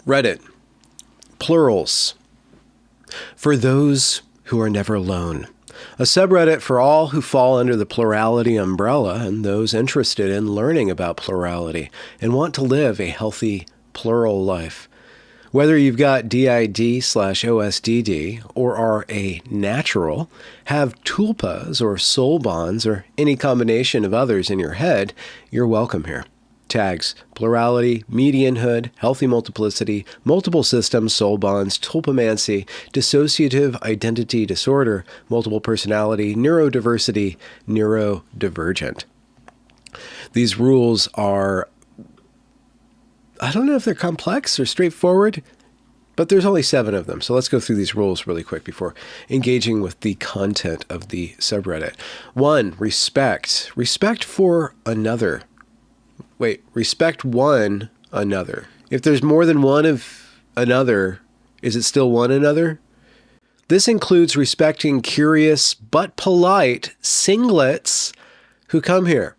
Reddit. Plurals. For those who are never alone. A subreddit for all who fall under the plurality umbrella and those interested in learning about plurality and want to live a healthy plural life. Whether you've got DID/OSDD or are a natural, have tulpas or soul bonds or any combination of others in your head, you're welcome here. Tags: plurality, medianhood, healthy multiplicity, multiple systems, soul bonds, tulpamancy, dissociative identity disorder, multiple personality, neurodiversity, neurodivergent. These rules are, I don't know if they're complex or straightforward, but there's only 7 of them. So let's go through these rules really quick before engaging with the content of the subreddit. 1, respect. Respect for another. Respect one another. If there's more than one of another, is it still one another? This includes respecting curious but polite singlets who come here.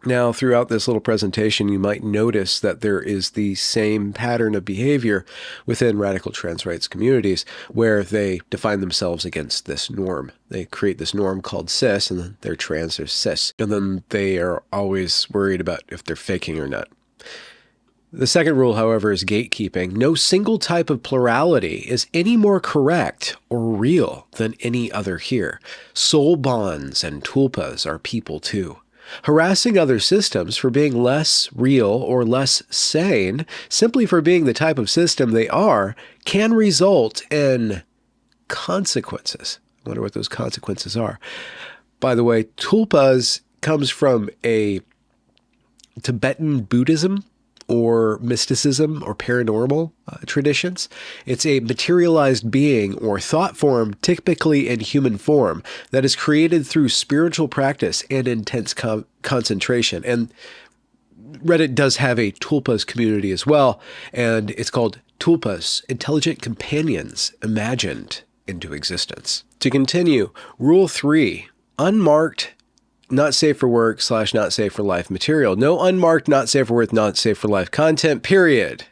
Now, throughout this little presentation, you might notice that there is the same pattern of behavior within radical trans rights communities where they define themselves against this norm. They create this norm called cis, and then they're trans or cis. And then they are always worried about if they're faking or not. The second rule, however, is gatekeeping. No single type of plurality is any more correct or real than any other here. Soul bonds and tulpas are people too. Harassing other systems for being less real or less sane, simply for being the type of system they are, can result in consequences. I wonder what those consequences are. By the way, tulpas comes from a Tibetan Buddhism or mysticism or paranormal traditions. It's a materialized being or thought form, typically in human form, that is created through spiritual practice and intense concentration. And Reddit does have a tulpas community as well, and it's called Tulpas, Intelligent Companions Imagined into Existence. To continue, Rule 3, unmarked not safe for work / not safe for life material. No unmarked, not safe for work, not safe for life content, period.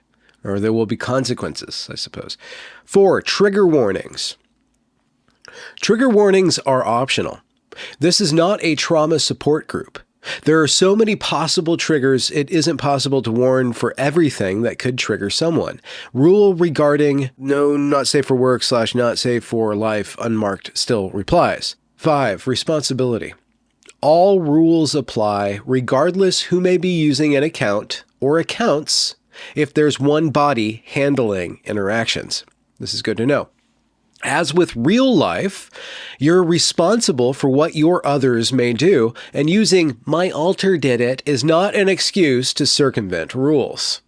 Or there will be consequences, I suppose. 4, trigger warnings. Trigger warnings are optional. This is not a trauma support group. There are so many possible triggers, it isn't possible to warn for everything that could trigger someone. Rule regarding no not safe for work / not safe for life unmarked still applies. 5, responsibility. All rules apply regardless who may be using an account or accounts if there's one body handling interactions. This is good to know. As with real life, you're responsible for what your others may do, and using "my alter did it" is not an excuse to circumvent rules.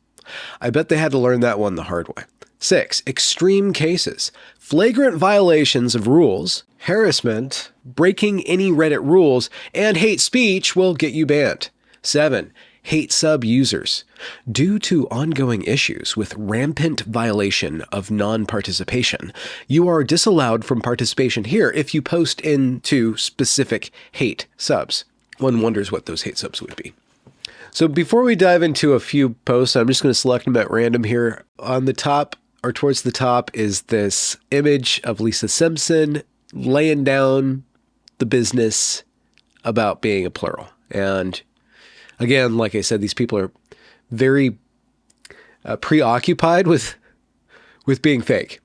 I bet they had to learn that one the hard way. 6, extreme cases. Flagrant violations of rules, harassment, breaking any Reddit rules, and hate speech will get you banned. 7, hate sub users. Due to ongoing issues with rampant violation of non-participation, you are disallowed from participation here if you post into specific hate subs. One wonders what those hate subs would be. So before we dive into a few posts, I'm just going to select them at random here. On the top, or towards the top, is this image of Lisa Simpson laying down the business about being a plural. And again, like I said, these people are very preoccupied with being fake.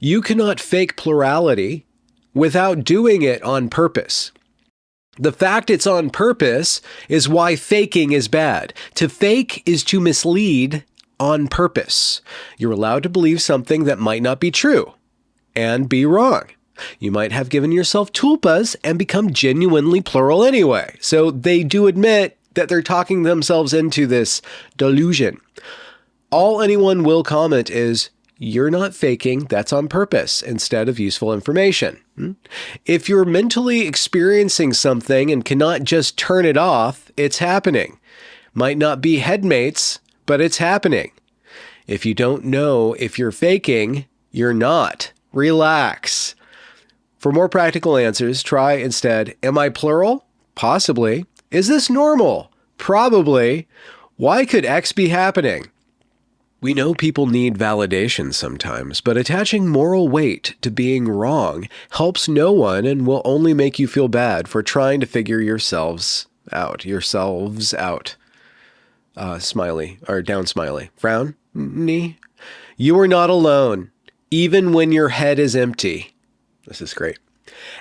You cannot fake plurality without doing it on purpose. The fact it's on purpose is why faking is bad. To fake is to mislead on purpose. You're allowed to believe something that might not be true and be wrong. You might have given yourself tulpas and become genuinely plural anyway. So they do admit that they're talking themselves into this delusion. All anyone will comment is, "You're not faking, that's on purpose," instead of useful information. If you're mentally experiencing something and cannot just turn it off, it's happening. Might not be headmates, but it's happening. If you don't know if you're faking, you're not. Relax. For more practical answers, try instead, am I plural? Possibly. Is this normal? Probably. Why could X be happening? We know people need validation sometimes, but attaching moral weight to being wrong helps no one and will only make you feel bad for trying to figure yourselves out. Smiley, or down smiley. Frown? Knee? You are not alone, even when your head is empty. This is great.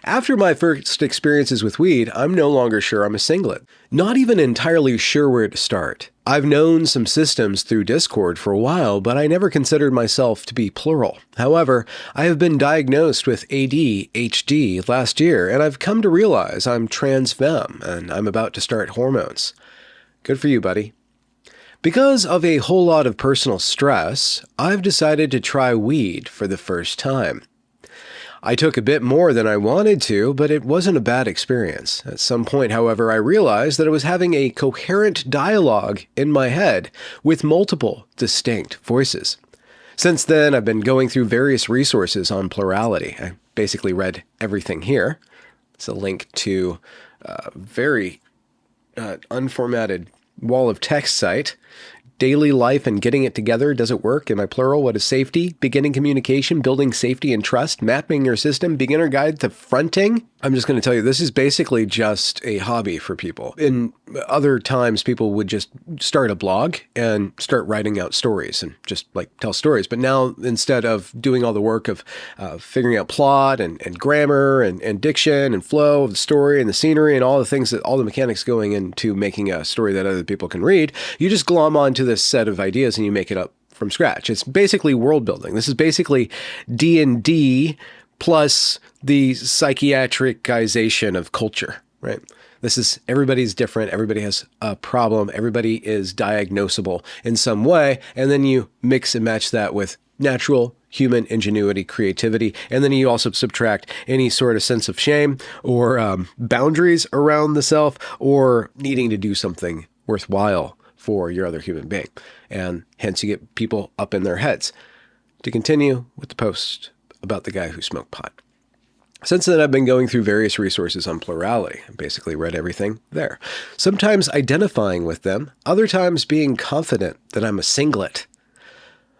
After my first experiences with weed, I'm no longer sure I'm a singlet. Not even entirely sure where to start. I've known some systems through Discord for a while, but I never considered myself to be plural. However, I have been diagnosed with ADHD last year, and I've come to realize I'm trans femme, and I'm about to start hormones. Good for you, buddy. Because of a whole lot of personal stress, I've decided to try weed for the first time. I took a bit more than I wanted to, but it wasn't a bad experience. At some point, however, I realized that I was having a coherent dialogue in my head with multiple distinct voices. Since then, I've been going through various resources on plurality. I basically read everything here. It's a link to a very unformatted wall of text site. Daily life and getting it together. Does it work? Am I plural? What is safety? Beginning communication, building safety and trust, mapping your system, beginner guide to fronting. I'm just going to tell you, this is basically just a hobby for people. In other times, people would just start a blog and start writing out stories and just like tell stories. But now, instead of doing all the work of figuring out plot and grammar and diction and flow of the story and the scenery and all the things that all the mechanics going into making a story that other people can read, you just glom onto this set of ideas and you make it up from scratch. It's basically world building. This is basically D&D plus the psychiatricization of culture, right? This is, everybody's different. Everybody has a problem. Everybody is diagnosable in some way. And then you mix and match that with natural human ingenuity, creativity. And then you also subtract any sort of sense of shame or boundaries around the self or needing to do something worthwhile for your other human being. And hence you get people up in their heads. To continue with the post about the guy who smoked pot. Since then, I've been going through various resources on plurality. I basically read everything there. Sometimes identifying with them, other times being confident that I'm a singlet.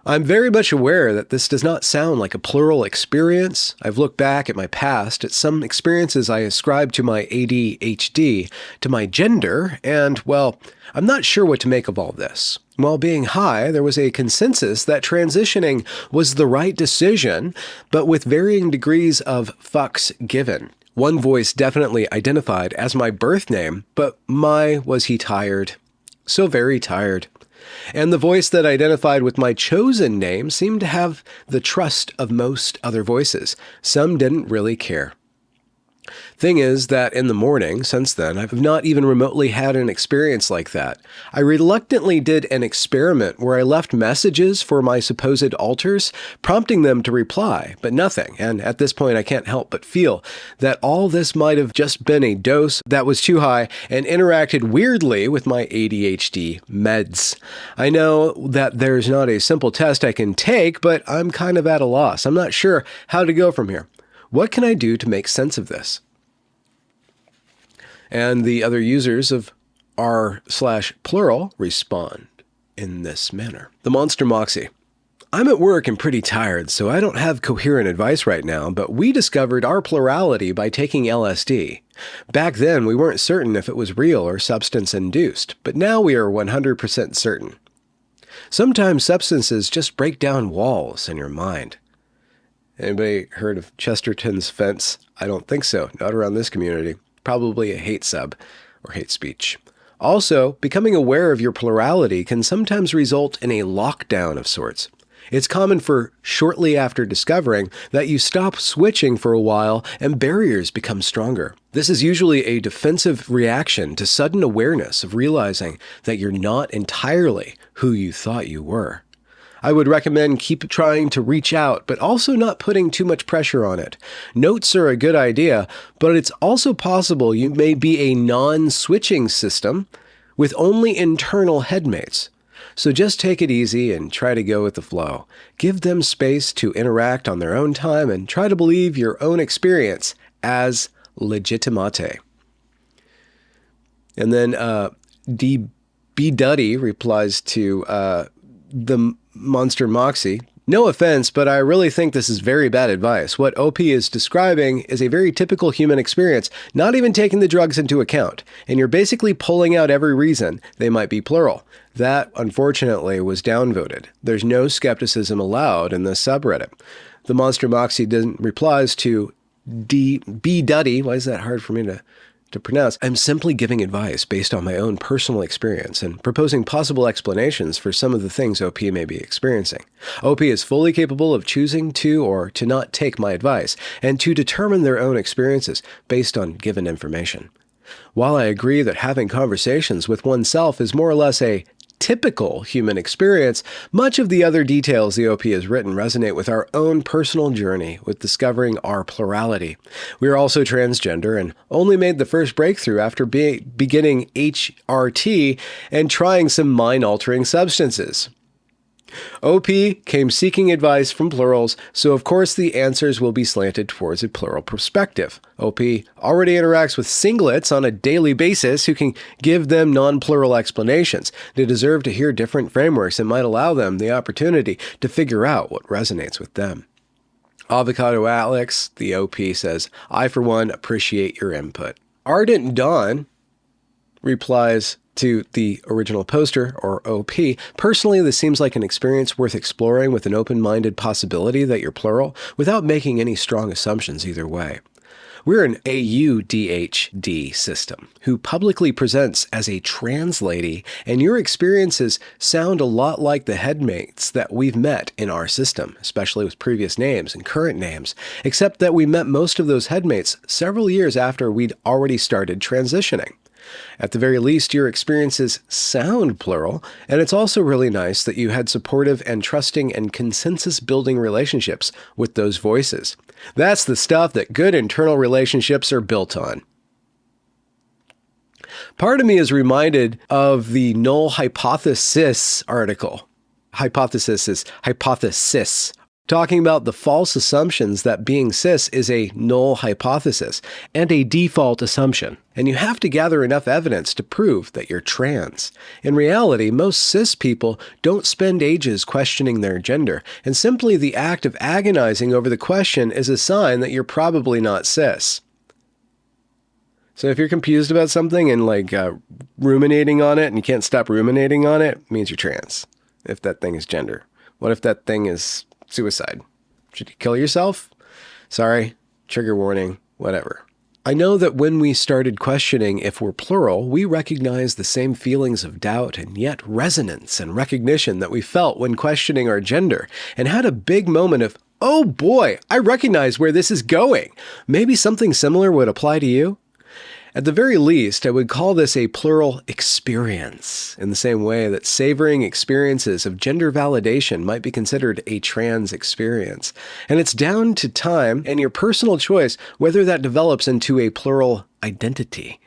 I'm very much aware that this does not sound like a plural experience. I've looked back at my past, at some experiences I ascribe to my ADHD, to my gender, and, well, I'm not sure what to make of all this. While being high, there was a consensus that transitioning was the right decision, but with varying degrees of fucks given. One voice definitely identified as my birth name, but was he tired? So very tired. And the voice that identified with my chosen name seemed to have the trust of most other voices. Some didn't really care. Thing is that in the morning, since then, I've not even remotely had an experience like that. I reluctantly did an experiment where I left messages for my supposed alters, prompting them to reply, but nothing. And at this point, I can't help but feel that all this might have just been a dose that was too high and interacted weirdly with my ADHD meds. I know that there's not a simple test I can take, but I'm kind of at a loss. I'm not sure how to go from here. What can I do to make sense of this? And the other users of r/plural respond in this manner. The Monster Moxie. I'm at work and pretty tired, so I don't have coherent advice right now, but we discovered our plurality by taking LSD. Back then, we weren't certain if it was real or substance-induced, but now we are 100% certain. Sometimes substances just break down walls in your mind. Anybody heard of Chesterton's fence? I don't think so. Not around this community. Probably a hate sub or hate speech. Also, becoming aware of your plurality can sometimes result in a lockdown of sorts. It's common for shortly after discovering that you stop switching for a while and barriers become stronger. This is usually a defensive reaction to sudden awareness of realizing that you're not entirely who you thought you were. I would recommend keep trying to reach out, but also not putting too much pressure on it. Notes are a good idea, but it's also possible you may be a non-switching system with only internal headmates. So just take it easy and try to go with the flow. Give them space to interact on their own time and try to believe your own experience as legitimate. And then B. Duddy replies to the Monster Moxie. No offense, but I really think this is very bad advice. What OP is describing is a very typical human experience, not even taking the drugs into account. And you're basically pulling out every reason they might be plural. That, unfortunately, was downvoted. There's no skepticism allowed in this subreddit. The Monster Moxie then replies to B. Duddy. Why is that hard for me to pronounce? I'm simply giving advice based on my own personal experience and proposing possible explanations for some of the things OP may be experiencing. OP is fully capable of choosing to or to not take my advice and to determine their own experiences based on given information. While I agree that having conversations with oneself is more or less a typical human experience, much of the other details the OP has written resonate with our own personal journey with discovering our plurality. We are also transgender and only made the first breakthrough after beginning HRT and trying some mind-altering substances. OP came seeking advice from plurals, so of course the answers will be slanted towards a plural perspective. OP already interacts with singlets on a daily basis who can give them non-plural explanations. They deserve to hear different frameworks that might allow them the opportunity to figure out what resonates with them. Avocado Alex, the OP, says, I for one appreciate your input. Ardent Dawn replies to the original poster, or OP, personally, this seems like an experience worth exploring with an open-minded possibility that you're plural, without making any strong assumptions either way. We're an AUDHD system who publicly presents as a trans lady, and your experiences sound a lot like the headmates that we've met in our system, especially with previous names and current names, except that we met most of those headmates several years after we'd already started transitioning. At the very least, your experiences sound plural, and it's also really nice that you had supportive and trusting and consensus-building relationships with those voices. That's the stuff that good internal relationships are built on. Part of me is reminded of the null hypothesis article. Hypothesis is hypothesis, talking about the false assumptions that being cis is a null hypothesis and a default assumption, and you have to gather enough evidence to prove that you're trans. In reality, most cis people don't spend ages questioning their gender, and simply the act of agonizing over the question is a sign that you're probably not cis. So if you're confused about something and ruminating on it and you can't stop ruminating on it, it means you're trans, if that thing is gender. What if that thing is suicide? Should you kill yourself? Sorry, trigger warning, whatever. I know that when we started questioning if we're plural, we recognized the same feelings of doubt and yet resonance and recognition that we felt when questioning our gender, and had a big moment of, oh boy, I recognize where this is going. Maybe something similar would apply to you? At the very least, I would call this a plural experience, in the same way that savoring experiences of gender validation might be considered a trans experience. And it's down to time and your personal choice whether that develops into a plural identity.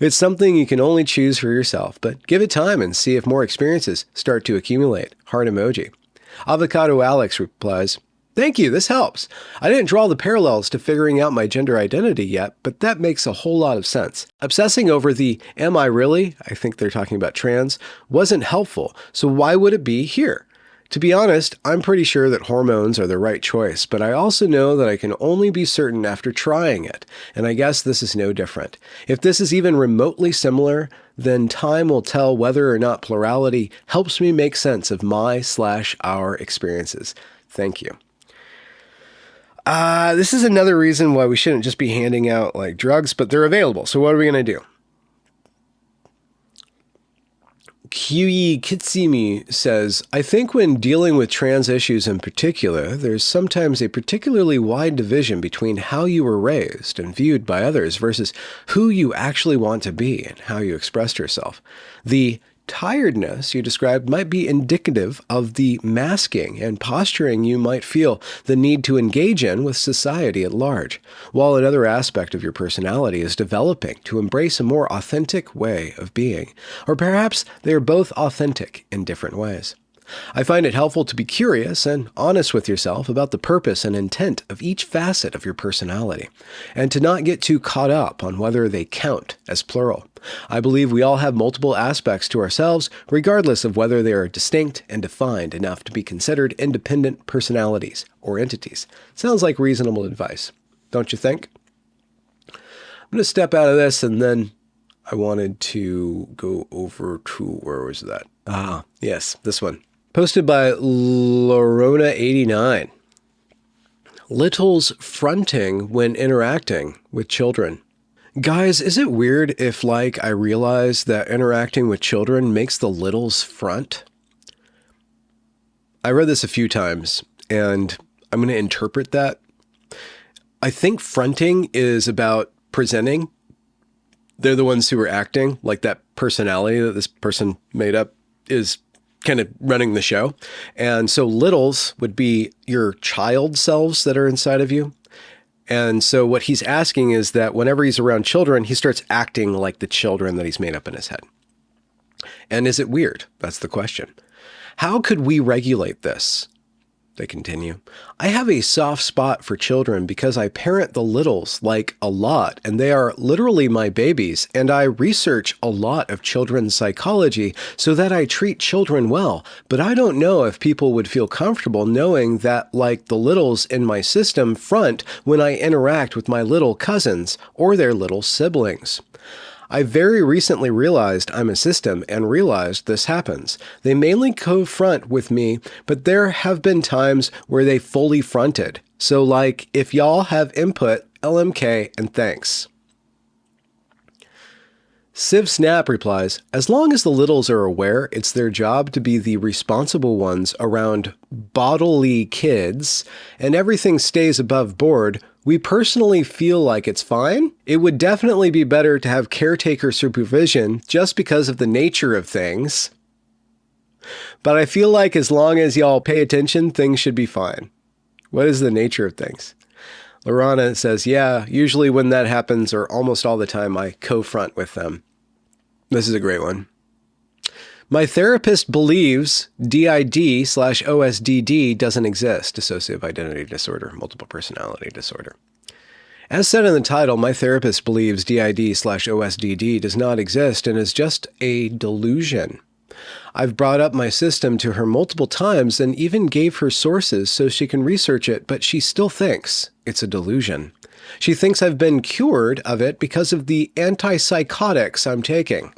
It's something you can only choose for yourself, but give it time and see if more experiences start to accumulate. Heart emoji. Avocado Alex replies, thank you, this helps. I didn't draw the parallels to figuring out my gender identity yet, but that makes a whole lot of sense. Obsessing over the am I really, I think they're talking about trans, wasn't helpful, so why would it be here? To be honest, I'm pretty sure that hormones are the right choice, but I also know that I can only be certain after trying it, and I guess this is no different. If this is even remotely similar, then time will tell whether or not plurality helps me make sense of my/our experiences. Thank you. This is another reason why we shouldn't just be handing out drugs, but they're available. So what are we going to do? Kyui Kitsumi says, I think when dealing with trans issues in particular, there's sometimes a particularly wide division between how you were raised and viewed by others versus who you actually want to be and how you expressed yourself. The tiredness you described might be indicative of the masking and posturing you might feel the need to engage in with society at large, while another aspect of your personality is developing to embrace a more authentic way of being. Or perhaps they are both authentic in different ways. I find it helpful to be curious and honest with yourself about the purpose and intent of each facet of your personality, and to not get too caught up on whether they count as plural. I believe we all have multiple aspects to ourselves, regardless of whether they are distinct and defined enough to be considered independent personalities or entities. Sounds like reasonable advice, don't you think? I'm going to step out of this, and then I wanted to go over to, where was that? Yes, this one. Posted by Lorona89. Littles fronting when interacting with children. Guys, is it weird if, I realize that interacting with children makes the littles front? I read this a few times, and I'm going to interpret that. I think fronting is about presenting. They're the ones who are acting, like that personality that this person made up is kind of running the show. And so littles would be your child selves that are inside of you. And so what he's asking is that whenever he's around children, he starts acting like the children that he's made up in his head. And is it weird? That's the question. How could we regulate this? They continue. I have a soft spot for children because I parent the littles a lot, and they are literally my babies, and I research a lot of children's psychology so that I treat children well, but I don't know if people would feel comfortable knowing that the littles in my system front when I interact with my little cousins or their little siblings. I very recently realized I'm a system and realized this happens. They mainly co-front with me, but there have been times where they fully fronted. So if y'all have input, LMK and thanks. Civ Snap replies, as long as the littles are aware it's their job to be the responsible ones around bodily kids and everything stays above board, we personally feel like it's fine. It would definitely be better to have caretaker supervision just because of the nature of things. But I feel like as long as y'all pay attention, things should be fine. What is the nature of things? Lorana says, yeah, usually when that happens, or almost all the time, I co-front with them. This is a great one. My therapist believes DID/OSDD doesn't exist, dissociative identity disorder, multiple personality disorder. As said in the title, my therapist believes DID/OSDD does not exist and is just a delusion. I've brought up my system to her multiple times and even gave her sources so she can research it, but she still thinks it's a delusion. She thinks I've been cured of it because of the antipsychotics I'm taking.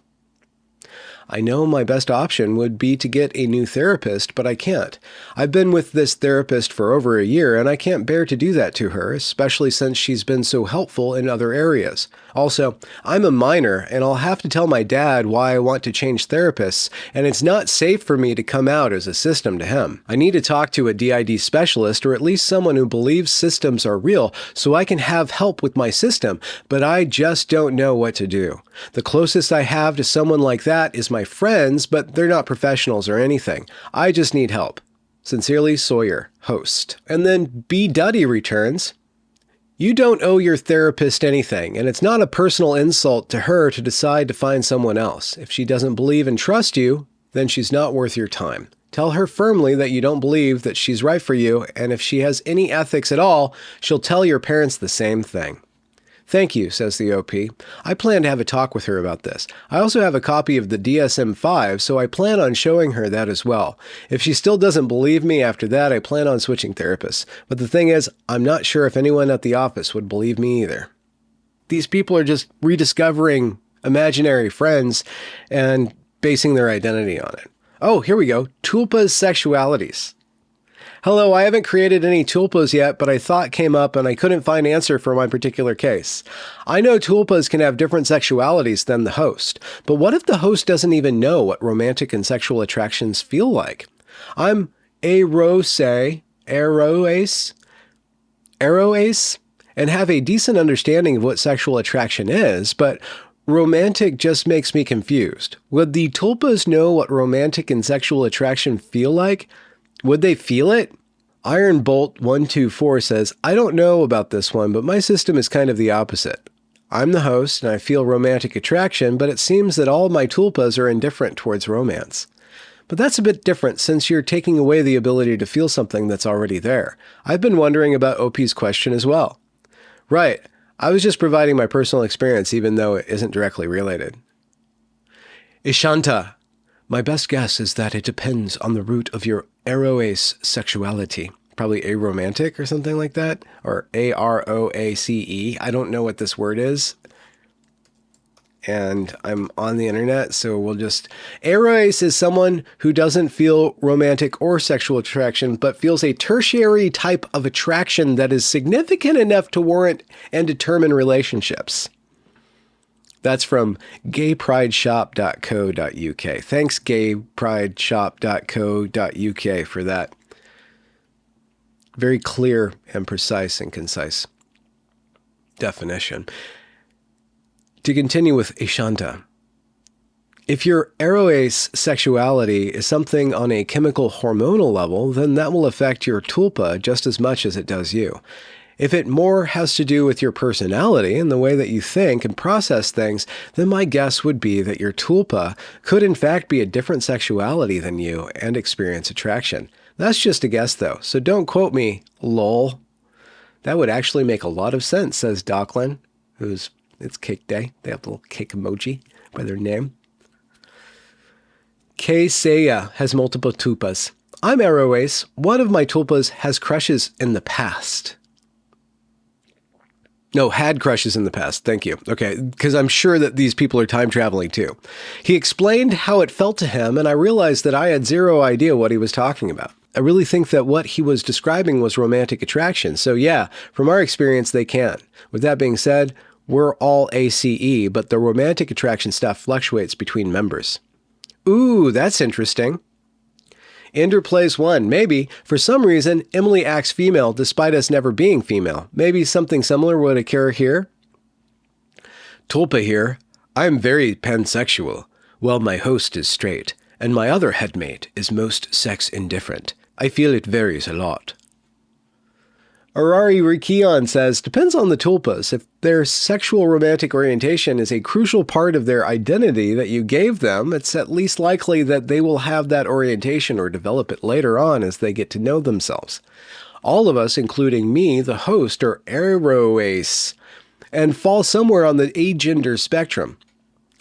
I know my best option would be to get a new therapist, but I can't. I've been with this therapist for over a year, and I can't bear to do that to her, especially since she's been so helpful in other areas. Also, I'm a minor, and I'll have to tell my dad why I want to change therapists, and it's not safe for me to come out as a system to him. I need to talk to a DID specialist, or at least someone who believes systems are real, so I can have help with my system, but I just don't know what to do. The closest I have to someone like that is my friends, but they're not professionals or anything. I just need help. Sincerely, Sawyer, host. And then B. Duddy returns. You don't owe your therapist anything, and it's not a personal insult to her to decide to find someone else. If she doesn't believe and trust you, then she's not worth your time. Tell her firmly that you don't believe that she's right for you, and if she has any ethics at all, she'll tell your parents the same thing. Thank you, says the OP. I plan to have a talk with her about this. I also have a copy of the DSM-5, so I plan on showing her that as well. If she still doesn't believe me after that, I plan on switching therapists. But the thing is, I'm not sure if anyone at the office would believe me either. These people are just rediscovering imaginary friends and basing their identity on it. Oh, here we go. Tulpa's sexualities. Hello, I haven't created any tulpas yet, but I thought came up and I couldn't find answer for my particular case. I know tulpas can have different sexualities than the host, but what if the host doesn't even know what romantic and sexual attractions feel like? I'm aroace, and have a decent understanding of what sexual attraction is, but romantic just makes me confused. Would the tulpas know what romantic and sexual attraction feel like? Would they feel it? Ironbolt124 says, I don't know about this one, but my system is kind of the opposite. I'm the host and I feel romantic attraction, but it seems that all my tulpas are indifferent towards romance. But that's a bit different since you're taking away the ability to feel something that's already there. I've been wondering about OP's question as well. Right. I was just providing my personal experience, even though it isn't directly related. Ishanta. My best guess is that it depends on the root of your eroace sexuality. Probably aromantic or something like that. Or Aroace. I don't know what this word is. And I'm on the internet, so we'll just... Eroace is someone who doesn't feel romantic or sexual attraction, but feels a tertiary type of attraction that is significant enough to warrant and determine relationships. That's from gayprideshop.co.uk. Thanks, gayprideshop.co.uk, for that very clear and precise and concise definition. To continue with Ishanta, if your eroace sexuality is something on a chemical hormonal level, then that will affect your tulpa just as much as it does you. If it more has to do with your personality and the way that you think and process things, then my guess would be that your tulpa could in fact be a different sexuality than you and experience attraction. That's just a guess though, so don't quote me, lol. That would actually make a lot of sense, says Docklin, it's cake day. They have the little cake emoji by their name. K. Seiya has multiple tulpas. I'm eroace. One of my tulpas has crushes in the past. No, had crushes in the past. Thank you. Okay, because I'm sure that these people are time traveling too. He explained how it felt to him, and I realized that I had zero idea what he was talking about. I really think that what he was describing was romantic attraction. So yeah, from our experience, they can. With that being said, we're all ACE, but the romantic attraction stuff fluctuates between members. Ooh, that's interesting. Ender plays one. Maybe, for some reason, Emily acts female despite us never being female. Maybe something similar would occur here. Tulpa here. I'm very pansexual. Well, my host is straight, and my other headmate is most sex indifferent. I feel it varies a lot. Arari Rikion says, depends on the tulpas. If their sexual romantic orientation is a crucial part of their identity that you gave them, it's at least likely that they will have that orientation or develop it later on as they get to know themselves. All of us, including me, the host, are eroace and fall somewhere on the agender spectrum.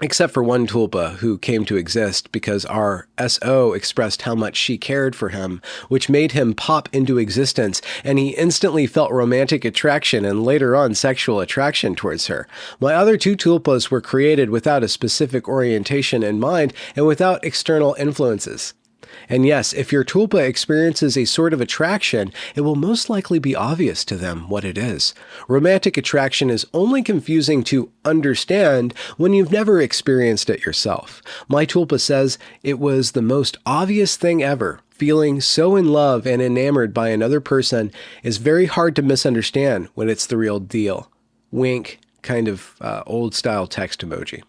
Except for one tulpa who came to exist because our SO expressed how much she cared for him, which made him pop into existence, and he instantly felt romantic attraction and later on sexual attraction towards her. My other two tulpas were created without a specific orientation in mind and without external influences. And yes, if your tulpa experiences a sort of attraction, it will most likely be obvious to them what it is. Romantic attraction is only confusing to understand when you've never experienced it yourself. My tulpa says it was the most obvious thing ever. Feeling so in love and enamored by another person is very hard to misunderstand when it's the real deal. Wink, kind of old style text emoji.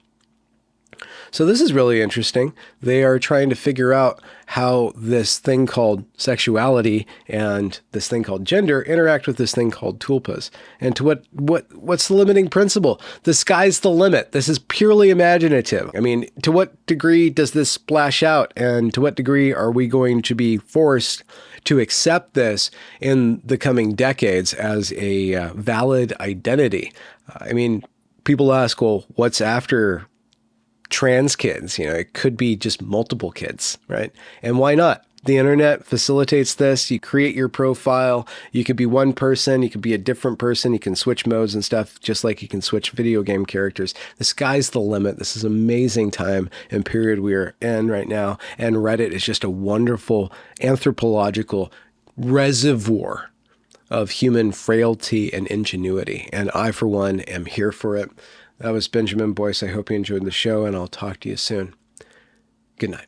So this is really interesting. They are trying to figure out how this thing called sexuality and this thing called gender interact with this thing called tulpas. And to what's the limiting principle? The sky's the limit. This is purely imaginative. I mean, to what degree does this splash out? And to what degree are we going to be forced to accept this in the coming decades as a valid identity? I mean, people ask, well, what's after trans kids? You know, it could be just multiple kids, right? And why not? The internet facilitates this. You create your profile. You could be one person. You could be a different person. You can switch modes and stuff, just like you can switch video game characters. The sky's the limit. This is an amazing time and period we are in right now. And Reddit is just a wonderful anthropological reservoir of human frailty and ingenuity. And I, for one, am here for it. That was Benjamin Boyce. I hope you enjoyed the show, and I'll talk to you soon. Good night.